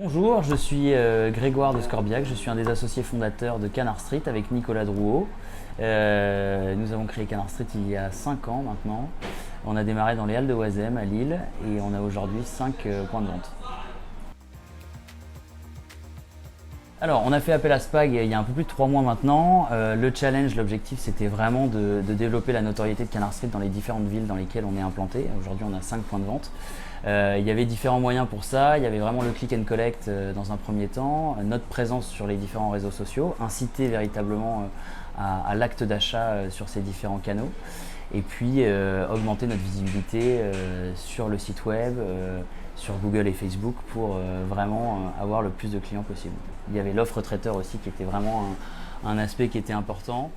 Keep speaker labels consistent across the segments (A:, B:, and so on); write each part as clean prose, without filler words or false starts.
A: Bonjour, je suis Grégoire de Scorbiac, je suis un des associés fondateurs de Canard Street avec Nicolas Drouot. Nous avons créé Canard Street il y a 5 ans maintenant. On a démarré dans les Halles de Oisem à Lille et on a aujourd'hui 5 points de vente. Alors, on a fait appel à Spag il y a un peu plus de 3 mois maintenant. Le challenge, l'objectif, c'était vraiment de développer la notoriété de Canard Street dans les différentes villes dans lesquelles on est implanté. Aujourd'hui, on a 5 points de vente. Il y avait différents moyens pour ça. Il y avait vraiment le click and collect dans un premier temps, notre présence sur les différents réseaux sociaux, inciter véritablement à l'acte d'achat sur ces différents canaux. Et puis augmenter notre visibilité sur le site web, sur Google et Facebook pour vraiment avoir le plus de clients possible. Il y avait l'offre traiteur aussi qui était vraiment un aspect qui était important.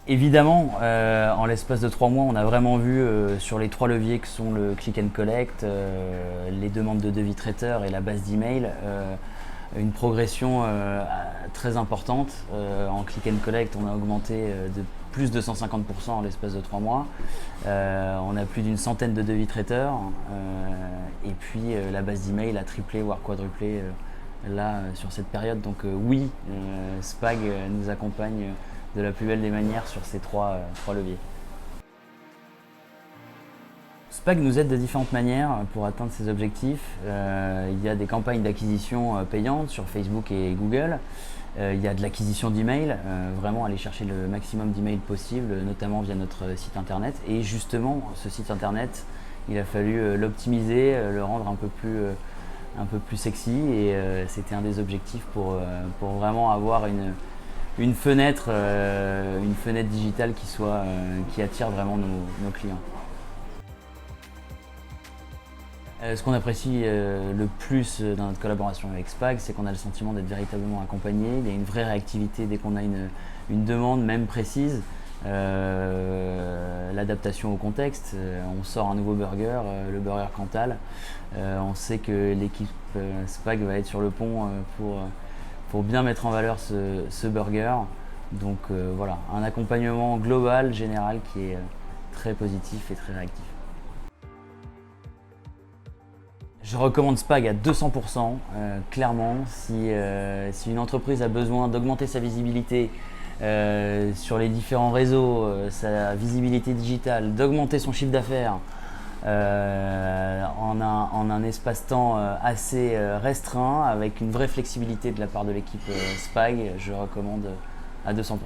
A: Évidemment, en l'espace de 3 mois, on a vraiment vu sur les 3 leviers que sont le click and collect, les demandes de devis traiteurs et la base d'email, une progression très importante. En click and collect, on a augmenté de plus de 150% en l'espace de 3 mois. On a plus d'une centaine de devis traiteurs. Et puis la base d'email a triplé, voire quadruplé là sur cette période. Donc oui, Spag nous accompagne de la plus belle des manières sur ces trois leviers. Spag nous aide de différentes manières pour atteindre ces objectifs. Il y a des campagnes d'acquisition payantes sur Facebook et Google. Il y a de l'acquisition d'emails, vraiment aller chercher le maximum d'emails possible, notamment via notre site internet. Et justement, ce site internet, il a fallu l'optimiser, le rendre un peu plus sexy. Et c'était un des objectifs pour vraiment avoir une fenêtre digitale qui attire vraiment nos clients. Ce qu'on apprécie le plus dans notre collaboration avec Spag, c'est qu'on a le sentiment d'être véritablement accompagné. Il y a une vraie réactivité dès qu'on a une demande, même précise. L'adaptation au contexte. On sort un nouveau burger, le burger Cantal. On sait que l'équipe Spag va être sur le pont pour bien mettre en valeur ce burger. Donc voilà, un accompagnement global, général, qui est très positif et très réactif. Je recommande Spag à 200%, clairement. Si une entreprise a besoin d'augmenter sa visibilité sur les différents réseaux, sa visibilité digitale, d'augmenter son chiffre d'affaires en un espace-temps assez restreint, avec une vraie flexibilité de la part de l'équipe Spag, je recommande à 200%.